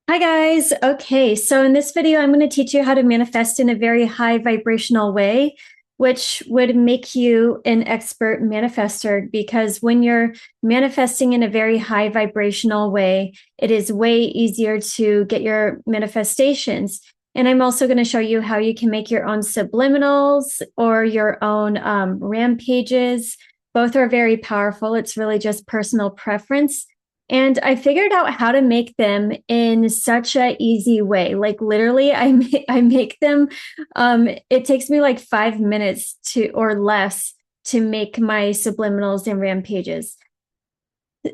Hi guys. Okay, so in this video, I'm going to teach you how to manifest in a very high vibrational way, which would make you an expert manifester because when you're manifesting in a very high vibrational way, it is way easier to get your manifestations. And I'm also going to show you how you can make your own subliminals or your own rampages. Both are very powerful. It's really just personal preference. And I figured out how to make them in such a easy way. Like literally, I make them. It takes me like 5 minutes to or less to make my subliminals and rampages,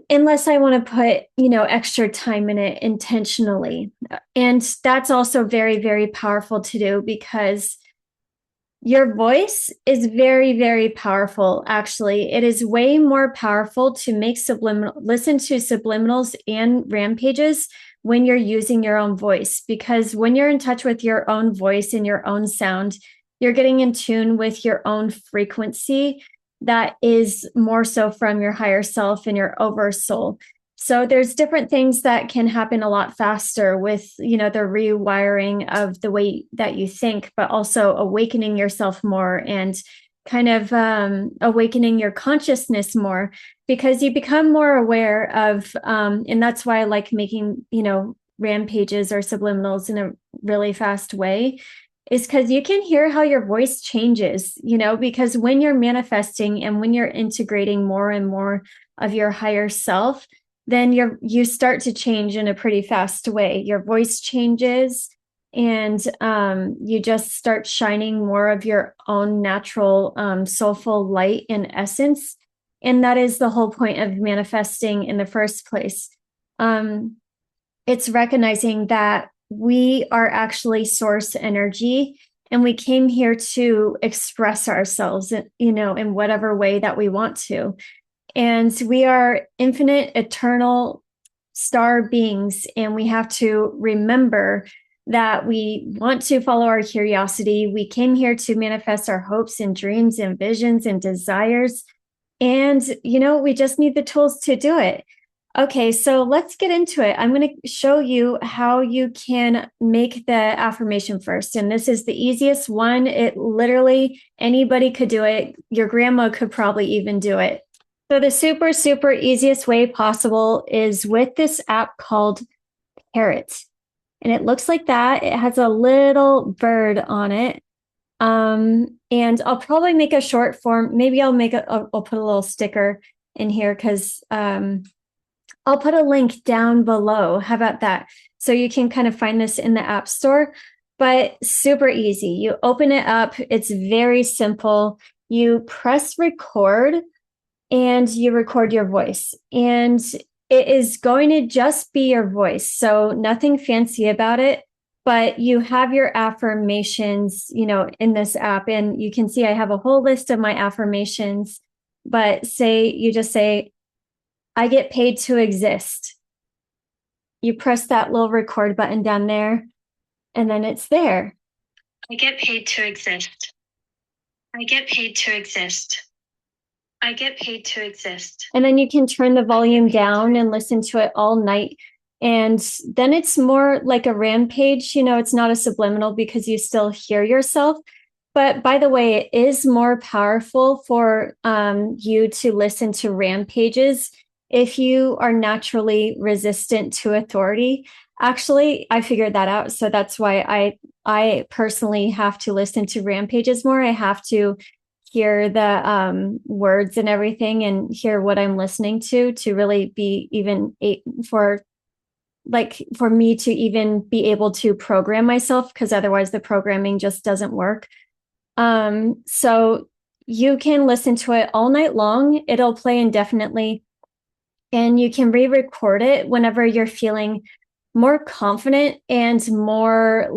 unless I want to put extra time in it intentionally. And that's also very, very powerful to do because your voice is very, very powerful, actually. It is way more powerful to make listen to subliminals and rampages when you're using your own voice, because when you're in touch with your own voice and your own sound, you're getting in tune with your own frequency that is more so from your higher self and your oversoul. So there's different things that can happen a lot faster with, the rewiring of the way that you think, but also awakening yourself more and kind of awakening your consciousness more because you become more aware of, and that's why I like making, rampages or subliminals in a really fast way, is because you can hear how your voice changes, because when you're manifesting and when you're integrating more and more of your higher self, then you start to change in a pretty fast way. Your voice changes and you just start shining more of your own natural soulful light and essence. And that is the whole point of manifesting in the first place. It's recognizing that we are actually source energy and we came here to express ourselves, in whatever way that we want to. And we are infinite, eternal star beings. And we have to remember that we want to follow our curiosity. We came here to manifest our hopes and dreams and visions and desires. And, we just need the tools to do it. Okay, so let's get into it. I'm going to show you how you can make the affirmation first. And this is the easiest one. It literally, anybody could do it. Your grandma could probably even do it. So the super, super easiest way possible is with this app called Parrot. And it looks like that. It has a little bird on it. And I'll probably make a short form. Maybe I'll put a little sticker in here because I'll put a link down below. How about that? So you can kind of find this in the App Store, but super easy. You open it up. It's very simple. You press record and you record your voice. And it is going to just be your voice. So nothing fancy about it, but you have your affirmations, in this app. And you can see I have a whole list of my affirmations, but you just say, I get paid to exist. You press that little record button down there, and then it's there. I get paid to exist. I get paid to exist. I get paid to exist. And then you can turn the volume down and listen to it all night. And then it's more like a rampage. It's not a subliminal because you still hear yourself. But by the way, it is more powerful for you to listen to rampages if you are naturally resistant to authority. Actually, I figured that out. So that's why I personally have to listen to rampages more. I have to hear the words and everything and hear what I'm listening to really be even for me to even be able to program myself, because otherwise the programming just doesn't work. So you can listen to it all night long. It'll play indefinitely. And you can re-record it whenever you're feeling more confident and more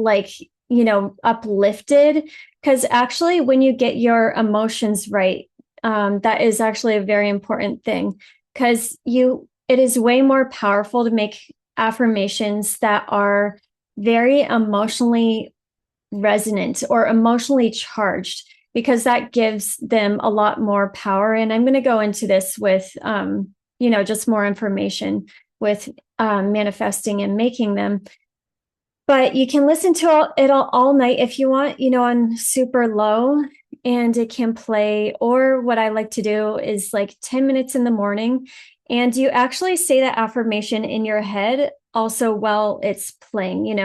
uplifted. Because actually, when you get your emotions right, that is actually a very important thing. Because it is way more powerful to make affirmations that are very emotionally resonant or emotionally charged, because that gives them a lot more power. And I'm going to go into this with just more information with manifesting and making them. But you can listen to it all night if you want, on super low, and it can play. Or what I like to do is like 10 minutes in the morning, and you actually say that affirmation in your head also while it's playing.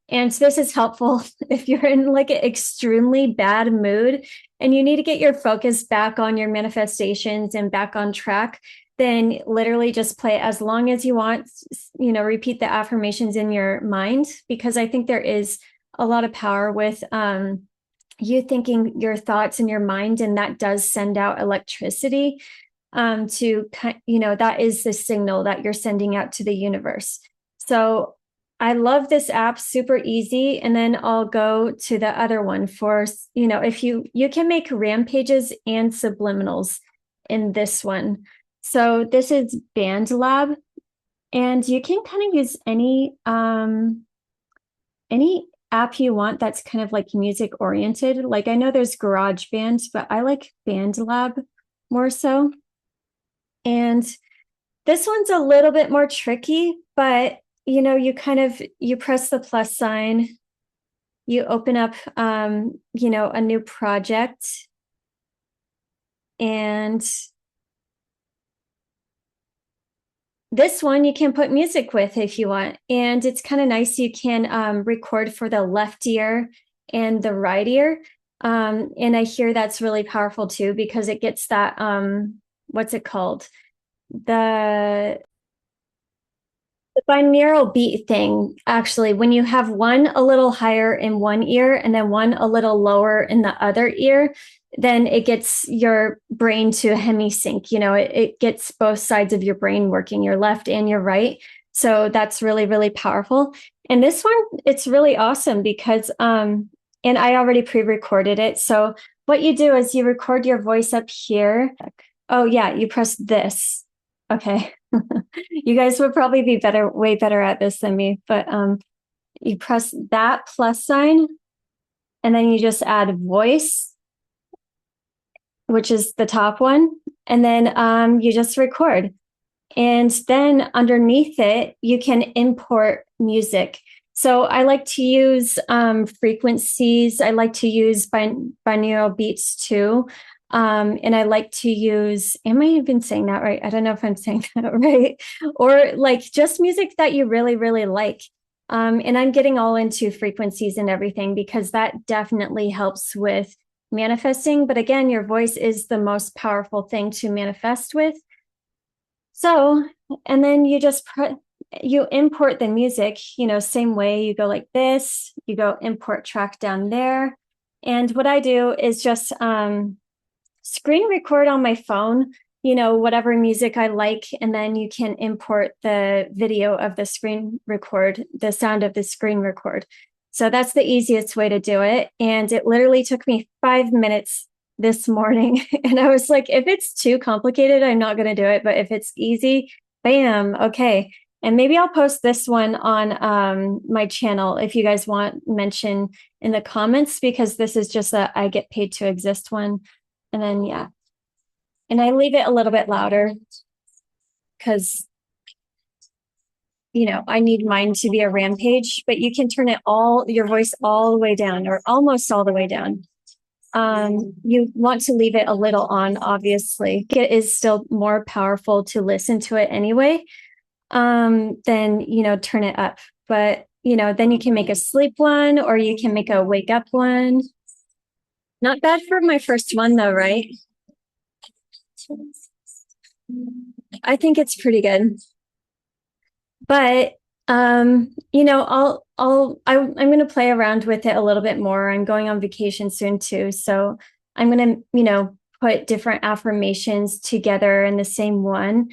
And this is helpful if you're in like an extremely bad mood and you need to get your focus back on your manifestations and back on track. Then literally just play as long as you want, repeat the affirmations in your mind, because I think there is a lot of power with you thinking your thoughts in your mind, and that does send out electricity that is the signal that you're sending out to the universe. So I love this app, super easy. And then I'll go to the other one for, if you can make rampages and subliminals in this one. So this is Band Lab, and you can kind of use any app you want that's kind of like music oriented. Like I know there's GarageBand, but I like Band Lab more so. And this one's a little bit more tricky, but you press the plus sign, you open up a new project, and this one you can put music with if you want. And it's kind of nice. You can record for the left ear and the right ear. And I hear that's really powerful too, because it gets that, what's it called? The binaural beat thing, actually, when you have one a little higher in one ear and then one a little lower in the other ear, then it gets your brain to hemisync. It gets both sides of your brain working, your left and your right. So that's really, really powerful. And this one, it's really awesome because, and I already pre-recorded it. So what you do is you record your voice up here. Oh yeah, you press this. Okay. You guys would probably be way better at this than me, but you press that plus sign, and then you just add voice, which is the top one, and then you just record. And then underneath it, you can import music. So I like to use frequencies. I like to use binaural beats too. And I like to use, am I even saying that right? I don't know if I'm saying that right. Or like just music that you really, really like. And I'm getting all into frequencies and everything because that definitely helps with manifesting. But again, your voice is the most powerful thing to manifest with. So, and then you import the music, same way. You go like this, you go import track down there. And what I do is just screen record on my phone, whatever music I like, and then you can import the video of the screen record, the sound of the screen record. So that's the easiest way to do it. And it literally took me 5 minutes this morning. And I was like, if it's too complicated, I'm not going to do it. But if it's easy, bam, okay. And maybe I'll post this one on my channel if you guys want mention in the comments, because this is just a I get paid to exist one. And then, yeah. And I leave it a little bit louder because, I need mine to be a rampage, but you can turn your voice all the way down or almost all the way down. You want to leave it a little on, obviously. It is still more powerful to listen to it anyway, than, turn it up. But, then you can make a sleep one or you can make a wake up one. Not bad for my first one though, right? I think it's pretty good. But I'm going to play around with it a little bit more. I'm going on vacation soon too, so I'm going to put different affirmations together in the same one.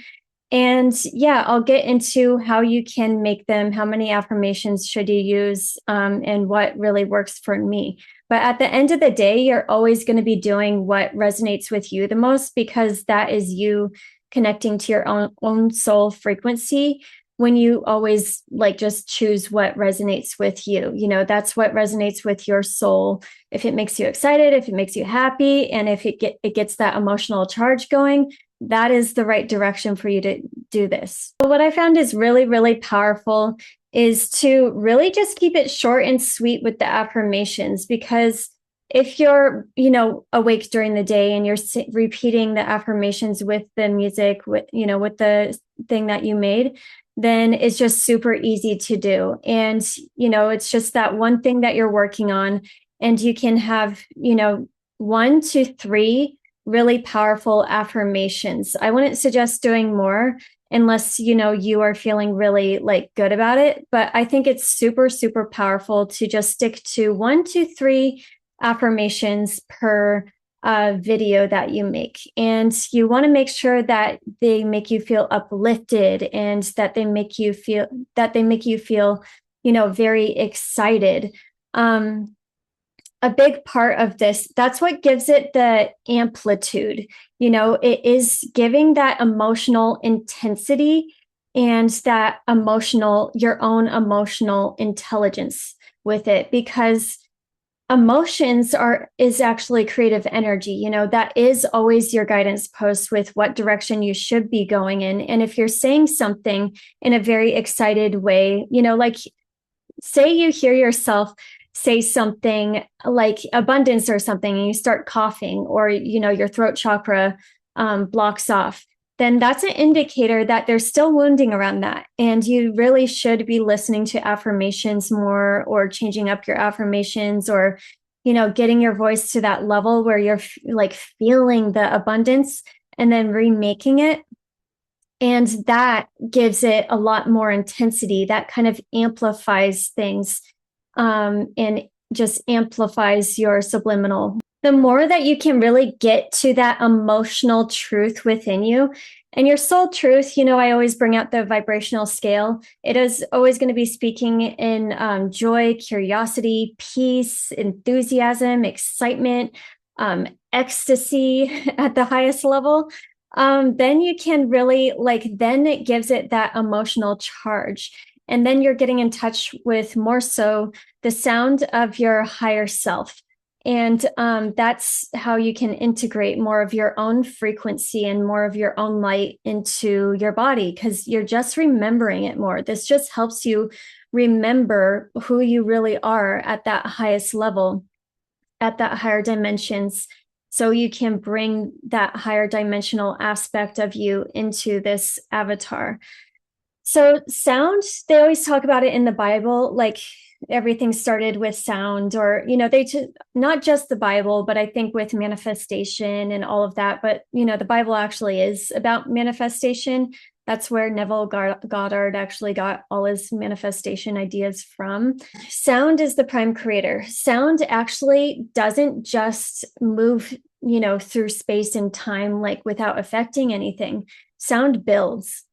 And yeah, I'll get into how you can make them, how many affirmations should you use, and what really works for me. But at the end of the day, you're always going to be doing what resonates with you the most, because that is you connecting to your own soul frequency. When you always just choose what resonates with you, that's what resonates with your soul. If it makes you excited, if it makes you happy, and if it gets that emotional charge going, that is the right direction for you to do this. So what I found is really, really powerful is to really just keep it short and sweet with the affirmations, because if you're, awake during the day and you're repeating the affirmations with the music, with the thing that you made, then it's just super easy to do. And, it's just that one thing that you're working on, and you can have, 1 to 3 really powerful affirmations. I wouldn't suggest doing more unless you are feeling really like good about it, but I think it's super, super powerful to just stick to 1 to 3 affirmations per video that you make. And you want to make sure that they make you feel uplifted, and that they make you feel very excited. A big part of this, that's what gives it the amplitude. It is giving that emotional intensity and that your own emotional intelligence with it, because emotions is actually creative energy. That is always your guidance post with what direction you should be going in. And if you're saying something in a very excited way, like say you hear yourself say something like abundance or something, and you start coughing, or your throat chakra blocks off, then that's an indicator that there's still wounding around that, and you really should be listening to affirmations more, or changing up your affirmations, or getting your voice to that level where you're like feeling the abundance and then remaking it. And that gives it a lot more intensity. That kind of amplifies things, and just amplifies your subliminal. The more that you can really get to that emotional truth within you, and your soul truth, I always bring out the vibrational scale. It is always going to be speaking in joy, curiosity, peace, enthusiasm, excitement, ecstasy at the highest level. Then you can really then it gives it that emotional charge. And then you're getting in touch with more so the sound of your higher self. And that's how you can integrate more of your own frequency and more of your own light into your body, because you're just remembering it more. This just helps you remember who you really are at that highest level, at that higher dimensions. So you can bring that higher dimensional aspect of you into this avatar. So sound, they always talk about it in the Bible, like everything started with sound, or, not just the Bible, but I think with manifestation and all of that. But, the Bible actually is about manifestation. That's where Neville Goddard actually got all his manifestation ideas from. Sound is the prime creator. Sound actually doesn't just move, through space and time, like without affecting anything. Sound builds.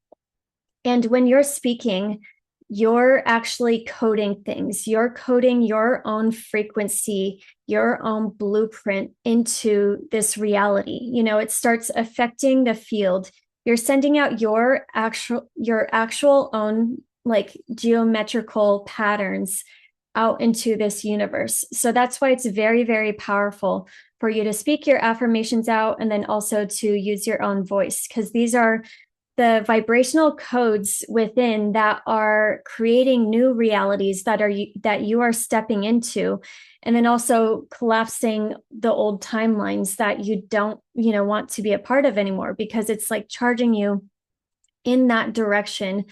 And when you're speaking, you're actually coding things. You're coding your own frequency, your own blueprint into this reality. It starts affecting the field. You're sending out your actual own geometrical patterns out into this universe. So that's why it's very, very powerful for you to speak your affirmations out, and then also to use your own voice, because these are the vibrational codes within that are creating new realities that you are stepping into, and then also collapsing the old timelines that you don't want to be a part of anymore, because it's like charging you in that direction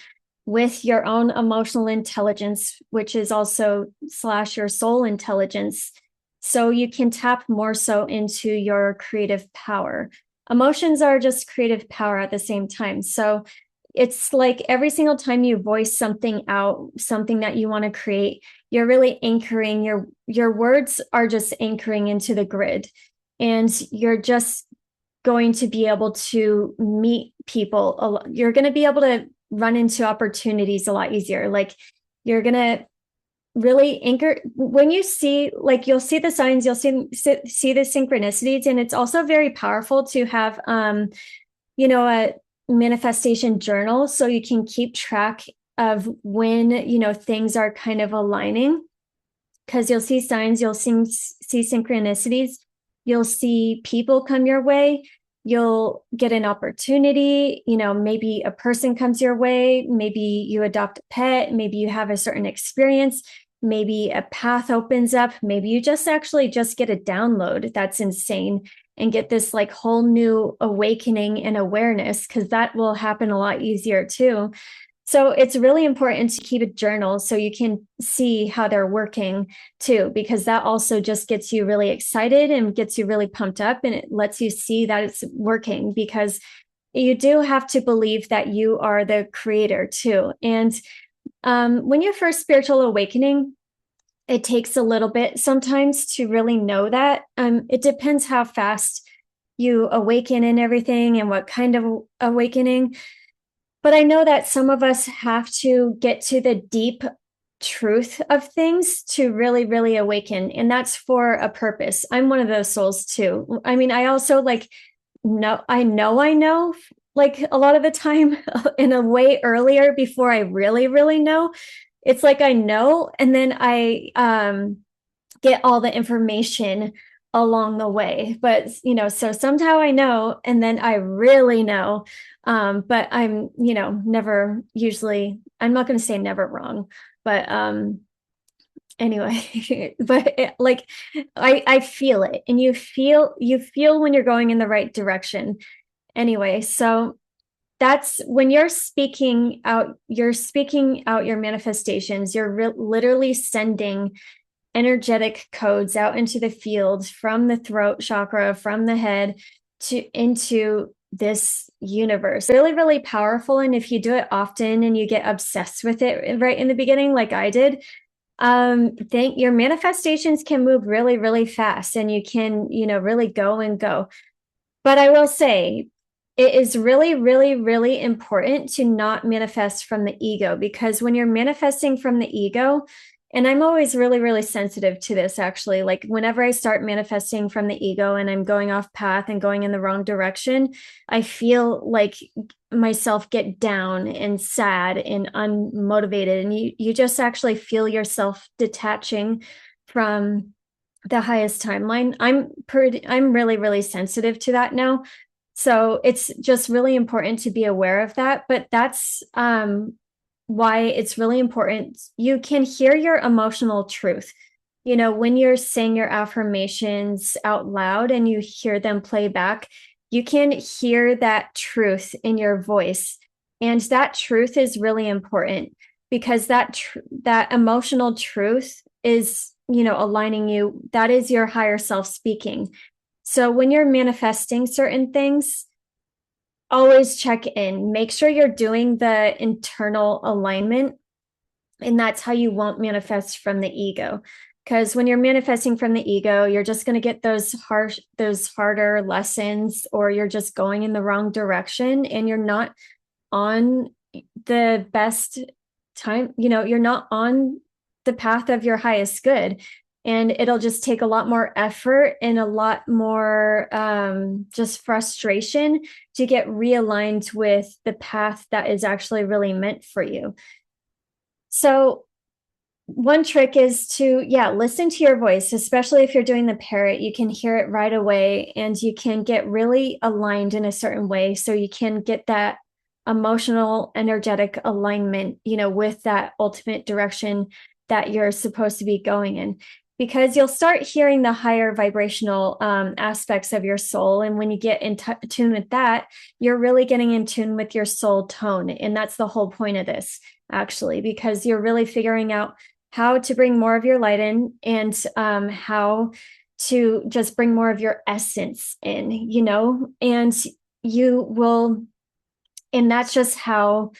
with your own emotional intelligence, which is also / your soul intelligence, so you can tap more so into your creative power. Emotions are just creative power at the same time. So it's like every single time you voice something out, something that you want to create, you're really anchoring, your words are just anchoring into the grid, and you're just going to be able to meet people. You're going to be able to run into opportunities a lot easier. Like you're going to really anchor when you see, you'll see the signs, you'll see the synchronicities. And it's also very powerful to have a manifestation journal, so you can keep track of when things are kind of aligning, because you'll see signs, you'll see synchronicities, you'll see people come your way, you'll get an opportunity, maybe a person comes your way, maybe you adopt a pet, maybe you have a certain experience, maybe a path opens up, maybe you just actually just get a download that's insane and get this like whole new awakening and awareness, because that will happen a lot easier too. So it's really important to keep a journal so you can see how they're working too, because that also just gets you really excited and gets you really pumped up, and it lets you see that it's working, because you do have to believe that you are the creator too. And when you're first spiritual awakening, it takes a little bit sometimes to really know that. It depends how fast you awaken and everything and what kind of awakening. But I know that some of us have to get to the deep truth of things to really, really awaken. And that's for a purpose. I'm one of those souls too. I mean, I also like I know, like a lot of the time in a way earlier before I really, really know. It's like I know, and then I get all the information along the way. But, so somehow I know, and then I really know. But I'm, never usually, I'm not going to say never wrong, but anyway, but like I feel it, and you feel when you're going in the right direction. Anyway, so that's when you're speaking out your manifestations, you're literally sending energetic codes out into the field from the throat chakra, from the head into this universe. Really, really powerful. And if you do it often and you get obsessed with it right in the beginning, like I did, think your manifestations can move really, really fast, and you can, really go and go. But I will say, it is really, really, really important to not manifest from the ego, because when you're manifesting from the ego, and I'm always really, really sensitive to this actually, like whenever I start manifesting from the ego and I'm going off path and going in the wrong direction, I feel like myself get down and sad and unmotivated. And you just actually feel yourself detaching from the highest timeline. I'm really, really sensitive to that now. So it's just really important to be aware of that. But that's why it's really important. You can hear your emotional truth. When you're saying your affirmations out loud and you hear them play back, you can hear that truth in your voice. And that truth is really important, because that emotional truth is, aligning you. That is your higher self speaking. So when you're manifesting certain things, always check in. Make sure you're doing the internal alignment, and that's how you won't manifest from the ego. Because when you're manifesting from the ego, you're just going to get those harder lessons, or you're just going in the wrong direction, and you're not on the best time. You're not on the path of your highest good. And it'll just take a lot more effort and a lot more just frustration to get realigned with the path that is actually really meant for you. So one trick is to, listen to your voice, especially if you're doing the parrot. You can hear it right away, and you can get really aligned in a certain way. So you can get that emotional, energetic alignment, with that ultimate direction that you're supposed to be going in, because you'll start hearing the higher vibrational aspects of your soul. And when you get in tune with that, you're really getting in tune with your soul tone. And that's the whole point of this, actually, because you're really figuring out how to bring more of your light in, and how to just bring more of your essence in, and you will, and that's just how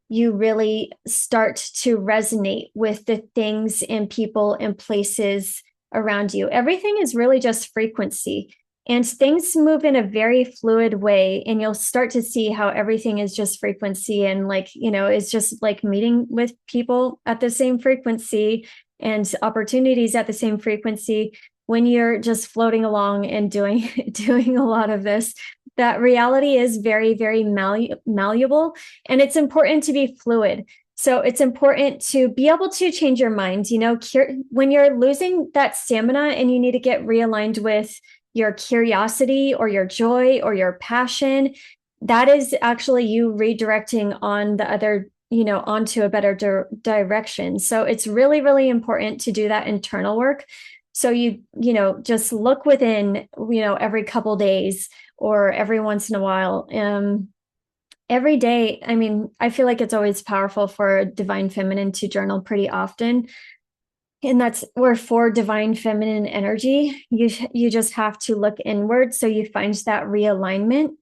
you really start to resonate with the things and people and places around you. Everything is really just frequency, and things move in a very fluid way, and you'll start to see how everything is just frequency, and it's just like meeting with people at the same frequency and opportunities at the same frequency. When you're just floating along and doing a lot of this, that reality is very, very malleable, and it's important to be fluid. So it's important to be able to change your mind, when you're losing that stamina and you need to get realigned with, your curiosity or your joy or your passion, that is actually you redirecting on the other, onto a better direction. So it's really, really important to do that internal work. So just look within, every couple days or every once in a while. Every day, I mean, I feel like it's always powerful for divine feminine to journal pretty often. And that's where for divine feminine energy, you just have to look inward so you find that realignment.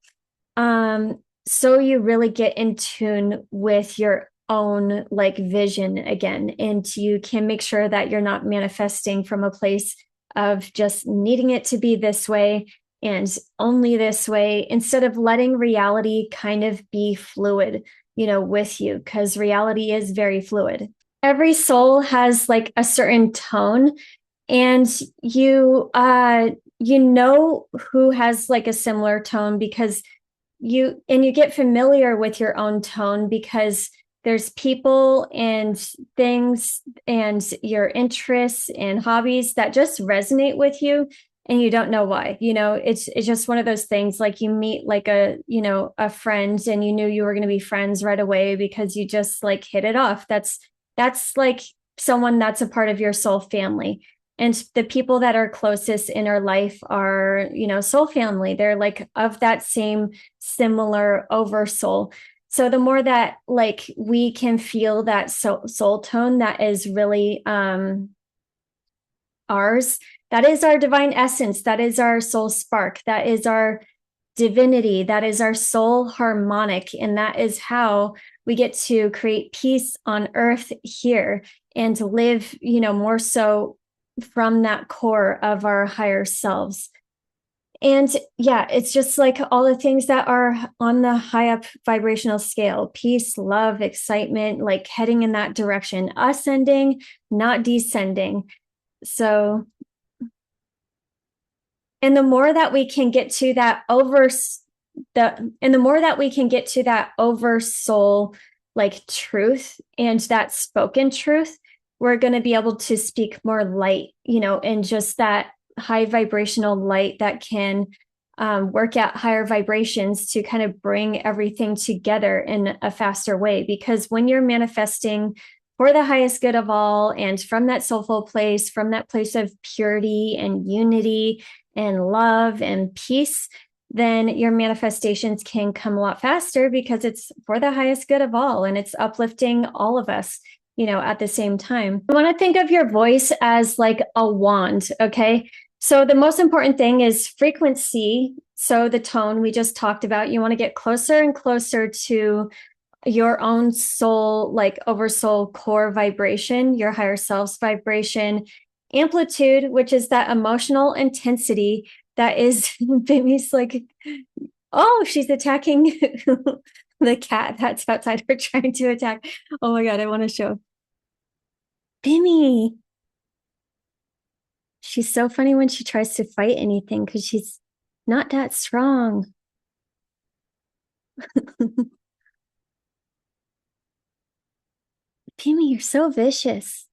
So you really get in tune with your own like vision again, and you can make sure that you're not manifesting from a place of just needing it to be this way and only this way, instead of letting reality kind of be fluid, with you, because reality is very fluid. Every soul has like a certain tone, and you know who has like a similar tone because you get familiar with your own tone, because there's people and things and your interests and hobbies that just resonate with you, and you don't know why. It's just one of those things, like you meet like a friend and you knew you were going to be friends right away because you just like hit it off. That's like someone that's a part of your soul family. And the people that are closest in our life are, soul family. They're like of that same similar oversoul. So the more that like we can feel that soul tone that is really ours, that is our divine essence, that is our soul spark, that is our divinity, that is our soul harmonic, and that is how we get to create peace on earth here and to live, more so from that core of our higher selves. And yeah, it's just like all the things that are on the high up vibrational scale: peace, love, excitement, like heading in that direction, ascending, not descending. So, and the more that we can get to that over soul like truth and that spoken truth, we're going to be able to speak more light, and just that high vibrational light that can work at higher vibrations to kind of bring everything together in a faster way. Because when you're manifesting for the highest good of all, and from that soulful place, from that place of purity and unity and love and peace, then your manifestations can come a lot faster because it's for the highest good of all and it's uplifting all of us, at the same time. I want to think of your voice as like a wand, okay? So the most important thing is frequency. So the tone we just talked about, you want to get closer and closer to your own soul, like oversoul core vibration, your higher self's vibration. Amplitude, which is that emotional intensity that is Bimmy's like, oh, she's attacking the cat that's outside her trying to attack. Oh my God, I want to show Bimmy. She's so funny when she tries to fight anything because she's not that strong. Bimmy, you're so vicious.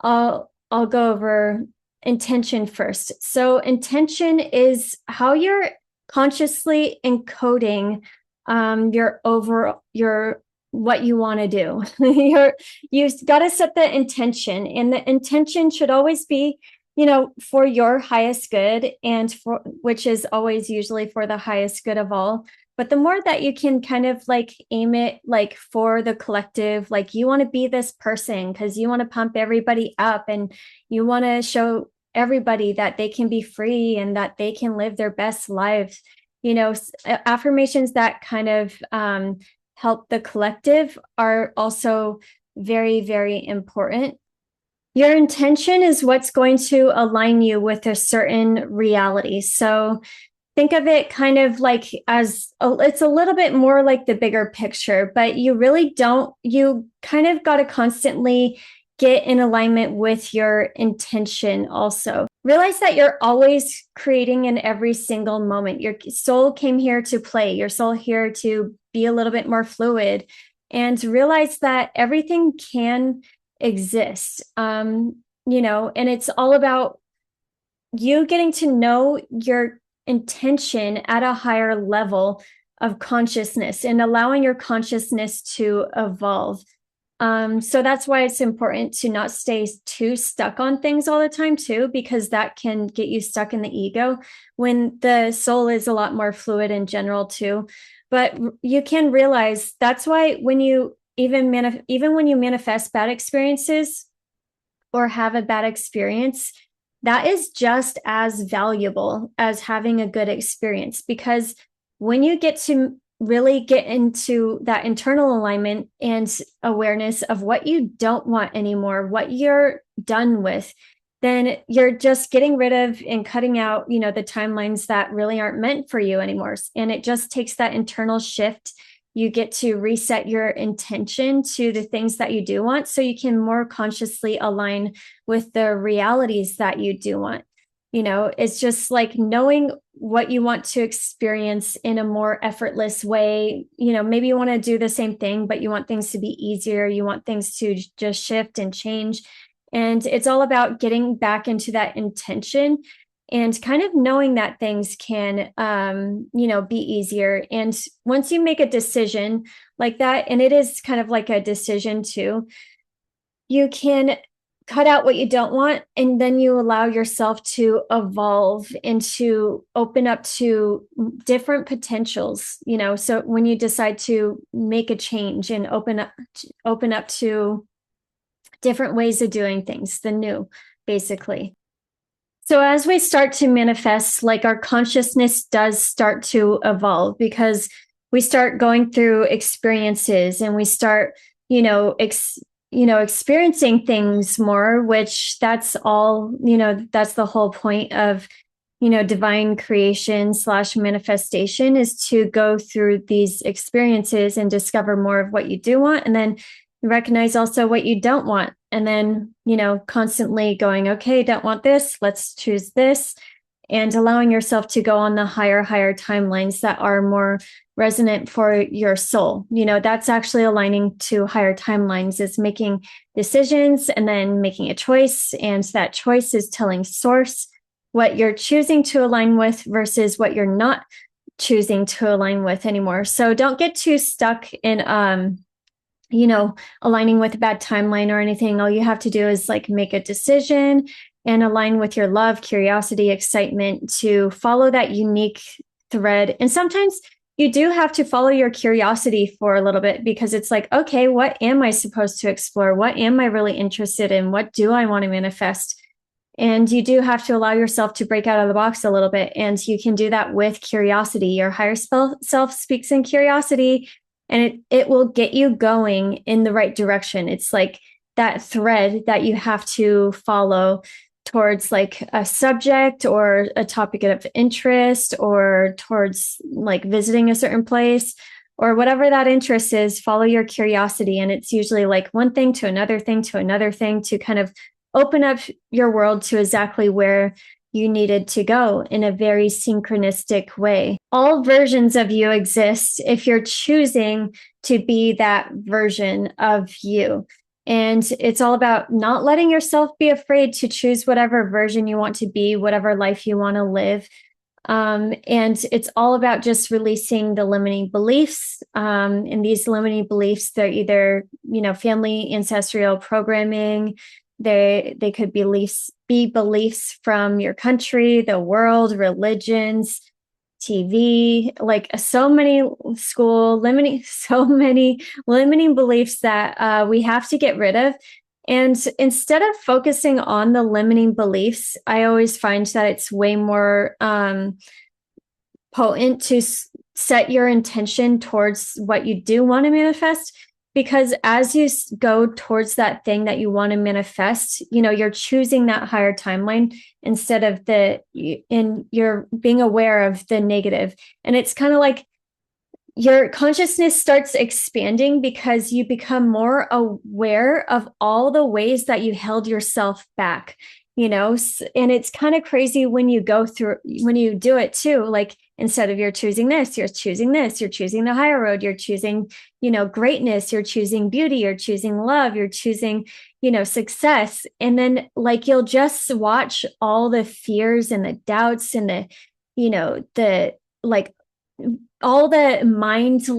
I'll go over intention first. So intention is how you're consciously encoding your what you want to do. You've got to set the intention, and the intention should always be, for your highest good, and for which is always usually for the highest good of all. But the more that you can kind of like aim it like for the collective, like you want to be this person because you want to pump everybody up and you want to show everybody that they can be free and that they can live their best lives. Affirmations that kind of help the collective are also very, very important. Your intention is what's going to align you with a certain reality. So think of it kind of like it's a little bit more like the bigger picture, but you kind of got to constantly get in alignment with your intention also. Realize that you're always creating in every single moment. Your soul came here to play, your soul here to be a little bit more fluid, and realize that everything can exist. and it's all about you getting to know your intention at a higher level of consciousness and allowing your consciousness to evolve. So that's why it's important to not stay too stuck on things all the time too, because that can get you stuck in the ego when the soul is a lot more fluid in general too. But you can realize that's why when you even when you manifest bad experiences or have a bad experience, that is just as valuable as having a good experience, because when you get to really get into that internal alignment and awareness of what you don't want anymore, what you're done with, then you're just getting rid of and cutting out, the timelines that really aren't meant for you anymore. And it just takes that internal shift. You get to reset your intention to the things that you do want so you can more consciously align with the realities that you do want. It's just like knowing what you want to experience in a more effortless way. Maybe you want to do the same thing, but you want things to be easier. You want things to just shift and change. And it's all about getting back into that intention and kind of knowing that things can, be easier. And once you make a decision like that, and it is kind of like a decision too, you can cut out what you don't want, and then you allow yourself to evolve and to open up to different potentials. So when you decide to make a change and open up to different ways of doing things, the new, basically. So as we start to manifest, like our consciousness does start to evolve, because we start going through experiences and we start, experiencing things more, which that's all, that's the whole point of, divine creation / manifestation, is to go through these experiences and discover more of what you do want. And then recognize also what you don't want. And then, constantly going, okay, don't want this, let's choose this. And allowing yourself to go on the higher timelines that are more resonant for your soul. That's actually aligning to higher timelines, is making decisions and then making a choice. And that choice is telling source what you're choosing to align with versus what you're not choosing to align with anymore. So don't get too stuck in, aligning with a bad timeline or anything. All you have to do is like make a decision and align with your love, curiosity, excitement to follow that unique thread. And sometimes you do have to follow your curiosity for a little bit, because it's like, okay, what am I supposed to explore? What am I really interested in? What do I want to manifest? And you do have to allow yourself to break out of the box a little bit. And you can do that with curiosity. Your higher self speaks in curiosity, and it will get you going in the right direction. It's like that thread that you have to follow towards like a subject or a topic of interest, or towards like visiting a certain place or whatever that interest is. Follow your curiosity. And it's usually like one thing to another thing to another thing to kind of open up your world to exactly where you needed to go in a very synchronistic way. All versions of you exist if you're choosing to be that version of you. And it's all about not letting yourself be afraid to choose whatever version you want to be, whatever life you want to live. And it's all about just releasing the limiting beliefs. And these limiting beliefs, they're either, family, ancestral programming. They could be beliefs from your country, the world, religions, TV, like so many limiting beliefs that we have to get rid of. And instead of focusing on the limiting beliefs, I always find that it's way more potent to set your intention towards what you do want to manifest. Because as you go towards that thing that you want to manifest, you're choosing that higher timeline instead of you're being aware of the negative. And it's kind of like your consciousness starts expanding because you become more aware of all the ways that you held yourself back, and it's kind of crazy when you do it too. Like Instead of you're choosing this, you're choosing this, you're choosing the higher road, you're choosing, greatness, you're choosing beauty, you're choosing love, you're choosing, success. And then like you'll just watch all the fears and the doubts and the like all the mind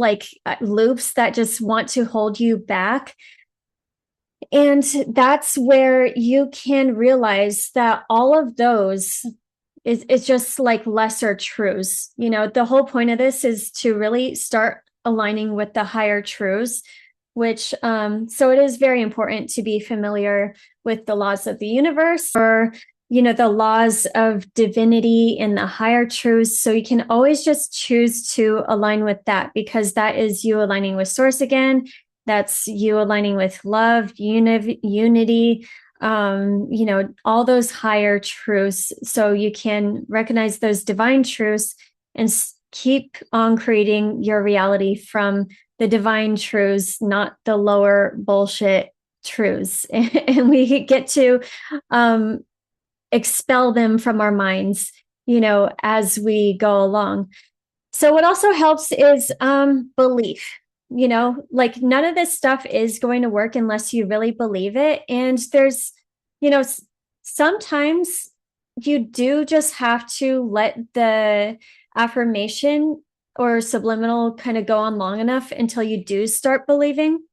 loops that just want to hold you back. And that's where you can realize that all of those is just like lesser truths. The whole point of this is to really start aligning with the higher truths, which so it is very important to be familiar with the laws of the universe, or the laws of divinity and the higher truths. So you can always just choose to align with that, because that is you aligning with source again. That's you aligning with love, unity, all those higher truths. So you can recognize those divine truths and keep on creating your reality from the divine truths, not the lower bullshit truths. And we get to expel them from our minds, as we go along. So what also helps is belief. Like none of this stuff is going to work unless you really believe it. And there's, sometimes you do just have to let the affirmation or subliminal kind of go on long enough until you do start believing.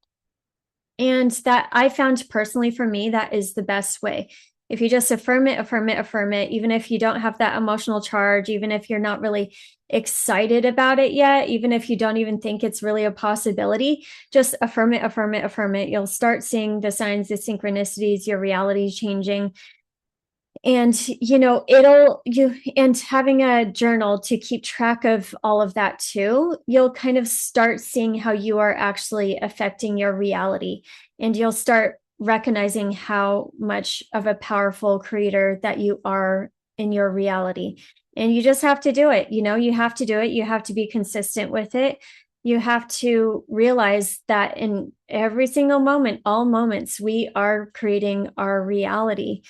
And that I found personally for me, that is the best way. If you just affirm it, even if you don't have that emotional charge, even if you're not really excited about it yet, even if you don't even think it's really a possibility, just affirm it. You'll start seeing the signs, the synchronicities, your reality changing. And, and having a journal to keep track of all of that too, you'll kind of start seeing how you are actually affecting your reality. And you'll start recognizing how much of a powerful creator that you are in your reality. And you just have to do it. You have to do it. You have to be consistent with it. You have to realize that in every single moment, all moments, we are creating our reality.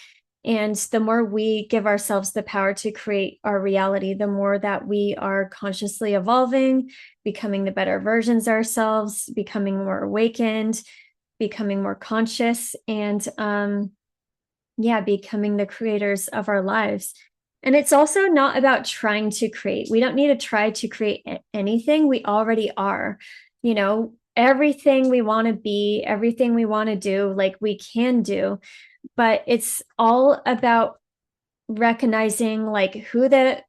And the more we give ourselves the power to create our reality, the more that we are consciously evolving, becoming the better versions of ourselves, becoming more awakened, becoming more conscious, and becoming the creators of our lives. And it's also not about trying to create. We don't need to try to create anything. We already are. Everything we want to be, everything we want to do, like we can do. But it's all about recognizing like who the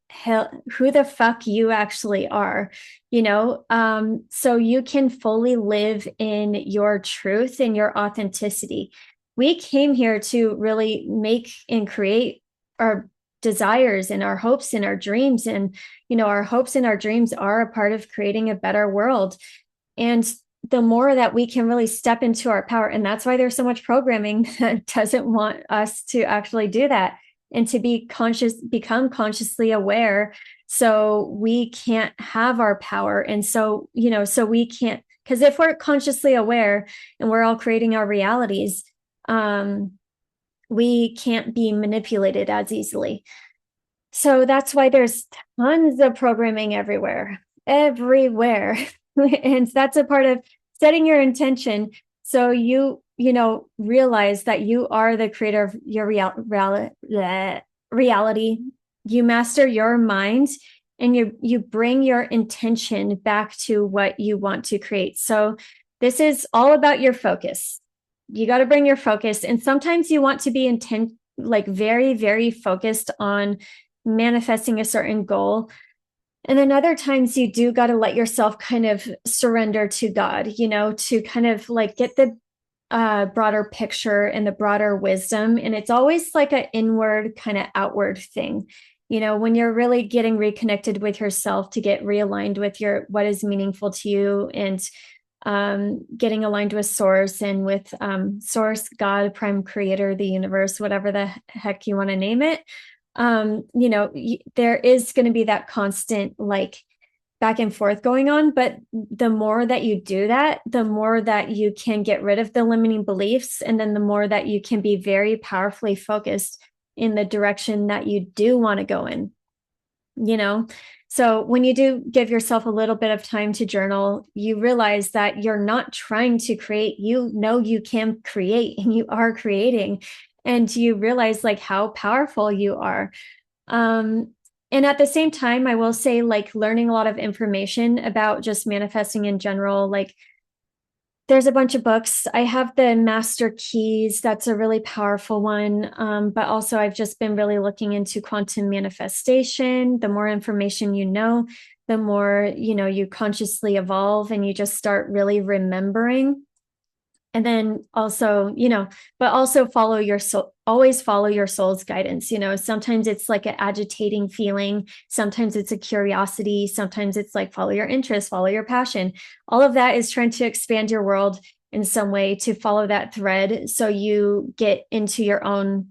fuck you actually are, so you can fully live in your truth and your authenticity. We came here to really make and create our desires and our hopes and our dreams. And, our hopes and our dreams are a part of creating a better world. And the more that we can really step into our power, and that's why there's so much programming that doesn't want us to actually do that and to become consciously aware. So we can't have our power. And so, so we can't, because if we're consciously aware and we're all creating our realities, we can't be manipulated as easily. So that's why there's tons of programming everywhere. And that's a part of setting your intention. So you realize that you are the creator of your reality. You master your mind, and you bring your intention back to what you want to create. So this is all about your focus. You got to bring your focus. And sometimes you want to be very, very focused on manifesting a certain goal. And then other times you do got to let yourself kind of surrender to God, to kind of like get the broader picture and the broader wisdom. And it's always like an inward kind of outward thing. When you're really getting reconnected with yourself to get realigned with what is meaningful to you, and getting aligned with source and with source, God, prime creator, the universe, whatever the heck you want to name it. There is going to be that constant like back and forth going on, but the more that you do that, the more that you can get rid of the limiting beliefs, and then the more that you can be very powerfully focused in the direction that you do want to go in. you know? So when you do give yourself a little bit of time to journal, you realize that you're not trying to create, you know, you can create and you are creating. And you realize like how powerful you are. Um, and at the same time, I will say, like, learning a lot of information about just manifesting in general, like, there's a bunch of books. I have the Master Keys. That's a really powerful one. But also, I've just been really looking into quantum manifestation. The more information you know, the more, you know, you consciously evolve and you just start really remembering. And then also, you know, but also follow your soul, always follow your soul's guidance. You know, sometimes it's like an agitating feeling, sometimes it's a curiosity, sometimes it's like follow your interest, follow your passion. All of that is trying to expand your world in some way to follow that thread so you get into your own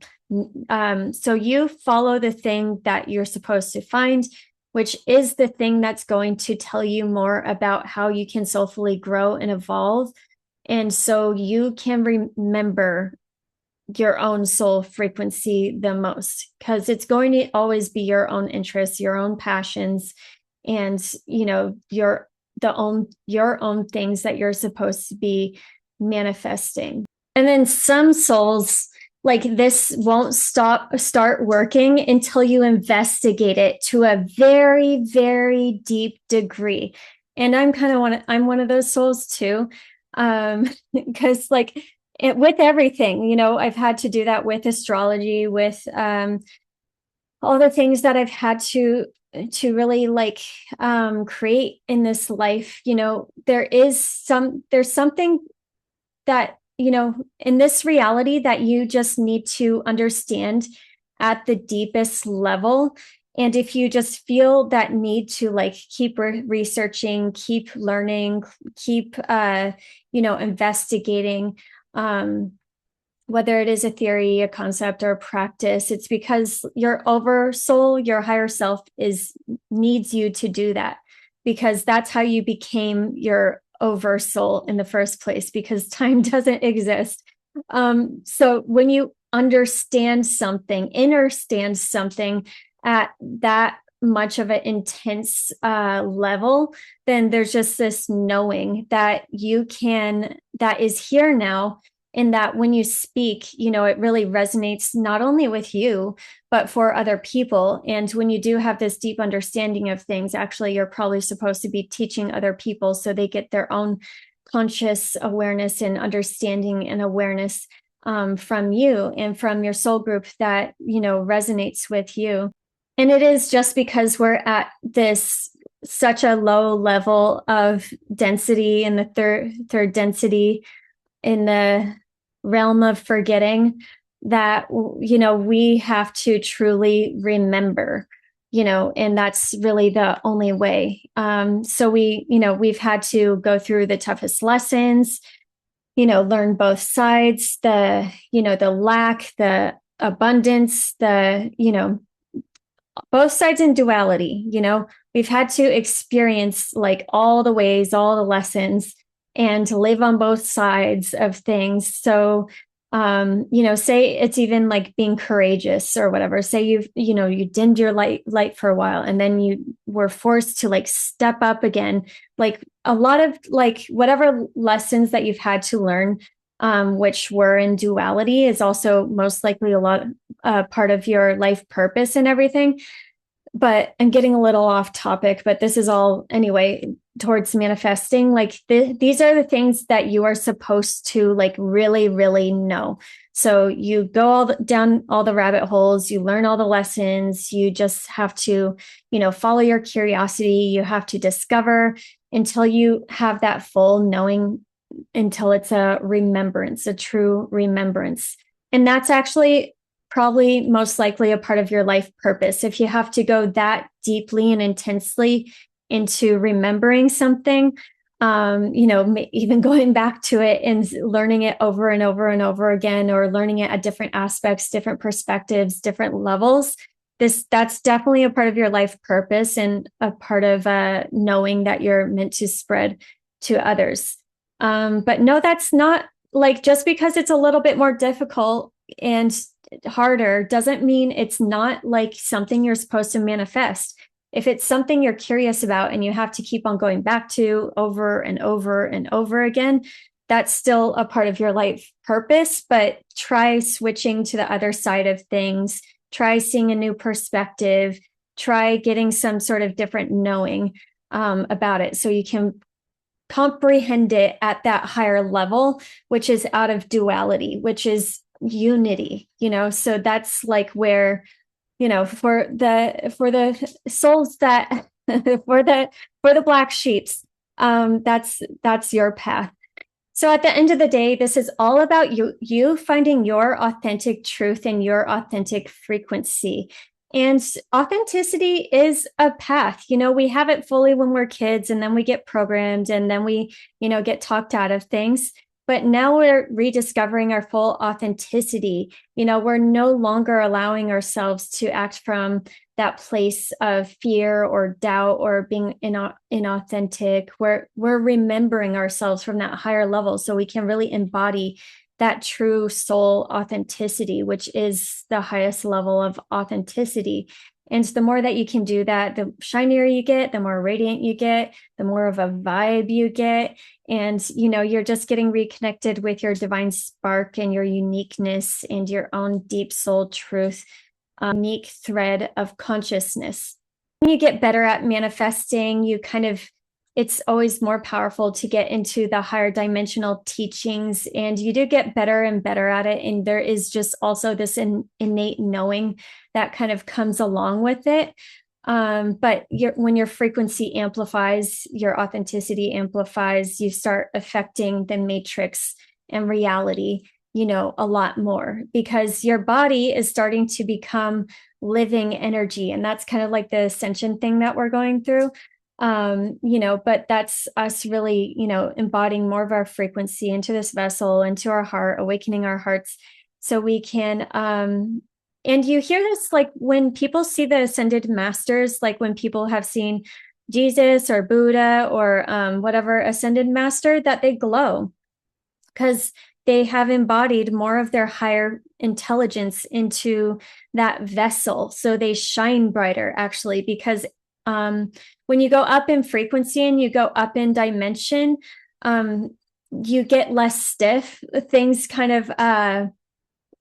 so you follow the thing that you're supposed to find, which is the thing that's going to tell you more about how you can soulfully grow and evolve, and so you can remember your own soul frequency the most, because it's going to always be your own interests, your own passions, and you know, your own things that you're supposed to be manifesting. And then some souls like this won't start working until you investigate it to a very, very deep degree. And I'm one of those souls too. Because like with everything, you know, I've had to do that with astrology, with all the things that I've had to really like create in this life. You know, there's something that, you know, in this reality that you just need to understand at the deepest level. And if you just feel that need to like keep researching, keep learning, keep you know, investigating, whether it is a theory, a concept, or a practice, it's because your oversoul, your higher self, needs you to do that, because that's how you became your oversoul in the first place, because time doesn't exist. So when you understand something at that much of an intense level, then there's just this knowing that that is here now, and that when you speak, you know, it really resonates not only with you, but for other people. And when you do have this deep understanding of things, actually, you're probably supposed to be teaching other people so they get their own conscious awareness and understanding and awareness from you and from your soul group that, you know, resonates with you. And it is just because we're at this such a low level of density in the third density in the realm of forgetting that, you know, we have to truly remember, you know, and that's really the only way. So you know, we've had to go through the toughest lessons, you know, learn both sides, you know, the lack, the abundance, you know, both sides in duality. You know, we've had to experience like all the ways, all the lessons, and to live on both sides of things. So you know, say it's even like being courageous or whatever. Say you know, you dimmed your light for a while, and then you were forced to like step up again. Like a lot of like whatever lessons that you've had to learn, which were in duality, is also most likely a lot part of your life purpose and everything. But I'm getting a little off topic, but this is all anyway towards manifesting. Like these are the things that you are supposed to like really, really know. So you go down all the rabbit holes, you learn all the lessons, you just have to, you know, follow your curiosity. You have to discover until you have that full knowing, until it's a remembrance, a true remembrance. And that's actually probably most likely a part of your life purpose. If you have to go that deeply and intensely into remembering something, you know, even going back to it and learning it over and over and over again, or learning it at different aspects, different perspectives, different levels, that's definitely a part of your life purpose and a part of knowing that you're meant to spread to others. But no, that's not like, just because it's a little bit more difficult and harder doesn't mean it's not like something you're supposed to manifest. if it's something you're curious about and you have to keep on going back to over and over and over again, that's still a part of your life purpose, but try switching to the other side of things. Try seeing a new perspective. Try getting some sort of different knowing about it so you can comprehend it at that higher level, which is out of duality, which is unity, so that's like where, for the souls that for the black sheeps, that's your path. So at the end of the day, this is all about you finding your authentic truth and your authentic frequency. And authenticity is a path. We have it fully when we're kids, and then we get programmed, and then we, get talked out of things. But now we're rediscovering our full authenticity. We're no longer allowing ourselves to act from that place of fear or doubt or being inauthentic. We're remembering ourselves from that higher level so we can really embody that true soul authenticity, which is the highest level of authenticity. And the more that you can do that, the shinier you get, the more radiant you get, the more of a vibe you get. And, you're just getting reconnected with your divine spark and your uniqueness and your own deep soul truth, unique thread of consciousness. When you get better at manifesting, it's always more powerful to get into the higher dimensional teachings, and you do get better and better at it. And there is just also this innate knowing that kind of comes along with it. But when your frequency amplifies, your authenticity amplifies, you start affecting the matrix and reality, a lot more, because your body is starting to become living energy. And that's kind of like the ascension thing that we're going through. But that's us really, embodying more of our frequency into this vessel, into our heart, awakening our hearts so we can, and you hear this, like when people see the ascended masters, like when people have seen Jesus or Buddha or whatever ascended master, that they glow because they have embodied more of their higher intelligence into that vessel. So they shine brighter, actually, because when you go up in frequency and you go up in dimension, you get less stiff. Things kind of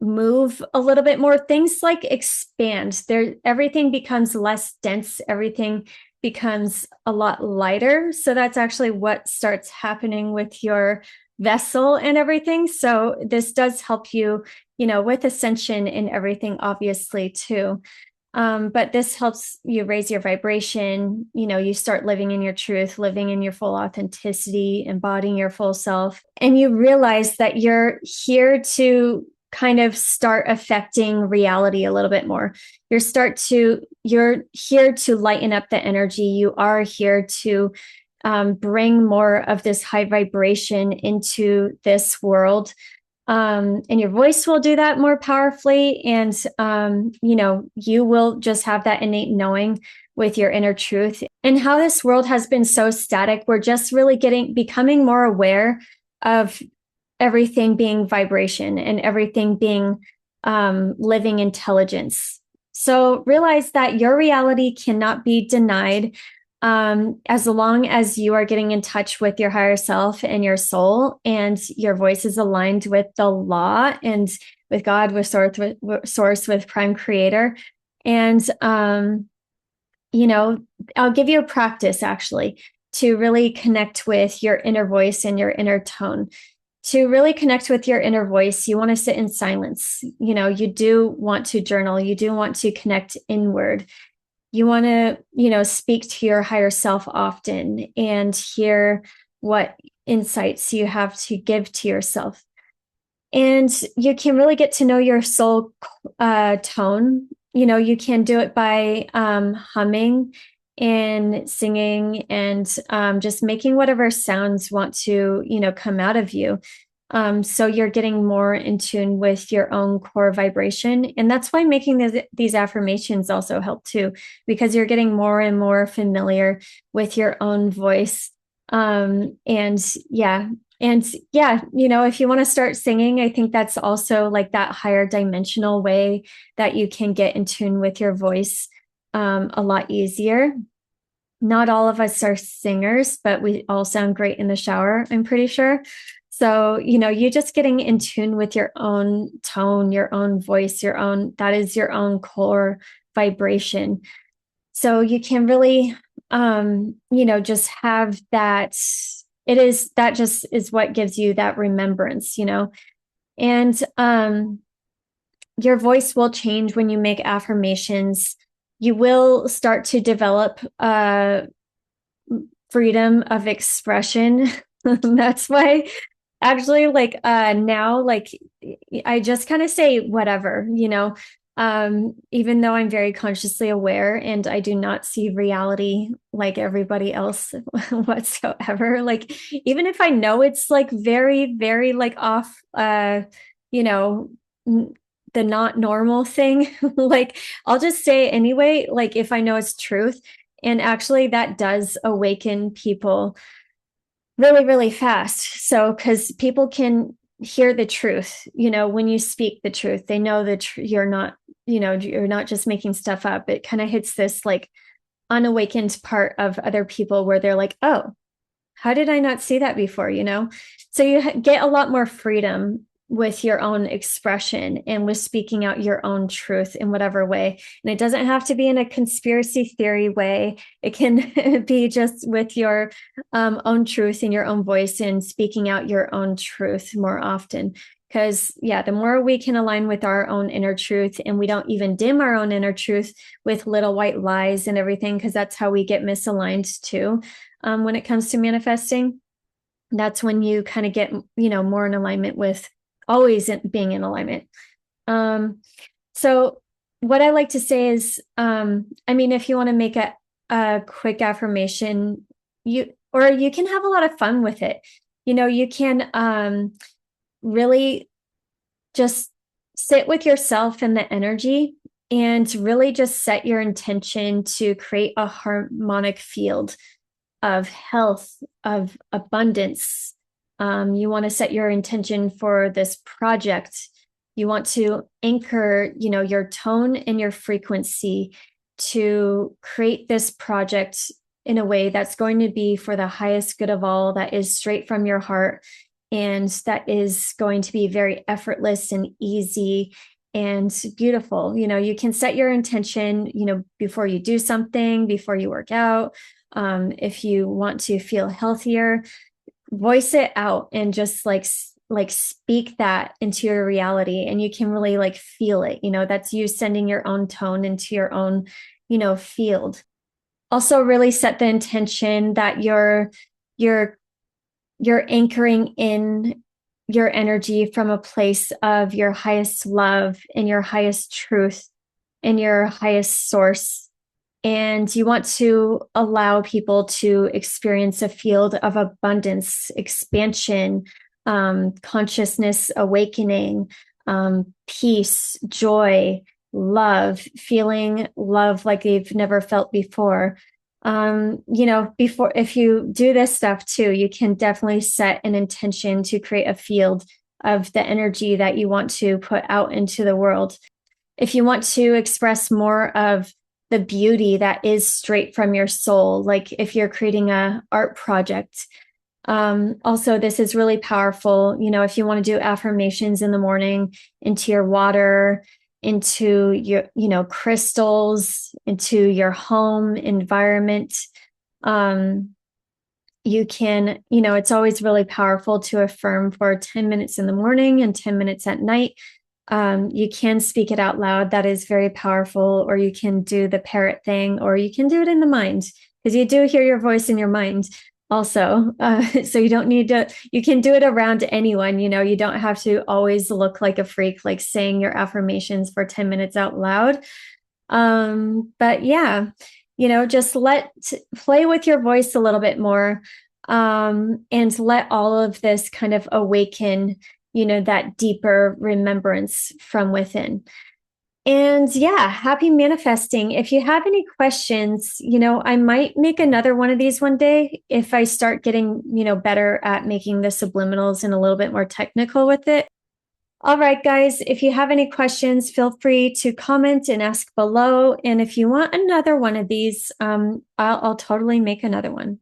move a little bit more. Things like expand. Everything becomes less dense. Everything becomes a lot lighter. So that's actually what starts happening with your vessel and everything. So this does help you, with ascension and everything, obviously, too. But this helps you raise your vibration. You start living in your truth, living in your full authenticity, embodying your full self. And you realize that you're here to kind of start affecting reality a little bit more. You're here to lighten up the energy. You are here to bring more of this high vibration into this world. And your voice will do that more powerfully. And, you will just have that innate knowing with your inner truth. And how this world has been so static, we're just really becoming more aware of everything being vibration and everything being living intelligence. So realize that your reality cannot be denied. As long as you are getting in touch with your higher self and your soul, and your voice is aligned with the law and with God, with source, with prime creator. And, I'll give you a practice actually to really connect with your inner voice and your inner tone. To really connect with your inner voice, you want to sit in silence. You do want to journal. You do want to connect inward. You want to, speak to your higher self often and hear what insights you have to give to yourself. And you can really get to know your soul tone. You can do it by humming and singing and just making whatever sounds want to, come out of you. So you're getting more in tune with your own core vibration. And that's why making these affirmations also help too, because you're getting more and more familiar with your own voice. If you want to start singing, I think that's also like that higher dimensional way that you can get in tune with your voice. a lot easier. Not all of us are singers, but we all sound great in the shower, I'm pretty sure. So, you just getting in tune with your own tone, your own voice, that is your own core vibration. So you can really, just have that. That just is what gives you that remembrance, and your voice will change when you make affirmations. You will start to develop freedom of expression. That's why actually now I just kind of say whatever, even though I'm very consciously aware and I do not see reality like everybody else whatsoever. Like even if I know it's like very, very like off you know the not normal thing, like I'll just say it anyway, like if I know it's truth. And actually that does awaken people really, really fast. So, because people can hear the truth, when you speak the truth, they know that you're not just making stuff up. It kind of hits this like unawakened part of other people where they're like, oh, how did I not see that before? So you get a lot more freedom with your own expression and with speaking out your own truth in whatever way. And it doesn't have to be in a conspiracy theory way. It can be just with your own truth in your own voice and speaking out your own truth more often. Because, yeah, the more we can align with our own inner truth and we don't even dim our own inner truth with little white lies and everything, because that's how we get misaligned too. When it comes to manifesting, that's when you kind of get, more in alignment with always being in alignment. So what I like to say is, if you want to make a quick affirmation, you can have a lot of fun with it. You can really just sit with yourself and the energy and really just set your intention to create a harmonic field of health, of abundance. You want to set your intention for this project. You want to anchor, your tone and your frequency to create this project in a way that's going to be for the highest good of all, that is straight from your heart, and that is going to be very effortless and easy and beautiful. You can set your intention, before you do something, before you work out. If you want to feel healthier, voice it out and just like speak that into your reality, and you can really like feel it. That's you sending your own tone into your own field. Also really set the intention that you're anchoring in your energy from a place of your highest love and your highest truth and your highest source. And you want to allow people to experience a field of abundance, expansion, consciousness awakening, peace, joy, love, feeling love like they've never felt before. Before, if you do this stuff too, you can definitely set an intention to create a field of the energy that you want to put out into the world. If you want to express more of the beauty that is straight from your soul, like if you're creating a art project, also this is really powerful. If you want to do affirmations in the morning into your water, into your crystals, into your home environment, you can, it's always really powerful to affirm for 10 minutes in the morning and 10 minutes at night. You can speak it out loud. That is very powerful. Or you can do the parrot thing, or you can do it in the mind, because you do hear your voice in your mind also. So you don't need to, you can do it around anyone. You don't have to always look like a freak, like saying your affirmations for 10 minutes out loud. But yeah, just play with your voice a little bit more, and let all of this kind of awaken that deeper remembrance from within. And yeah, happy manifesting. If you have any questions, I might make another one of these one day if I start getting, better at making the subliminals and a little bit more technical with it. All right, guys, if you have any questions, feel free to comment and ask below. And if you want another one of these, I'll totally make another one.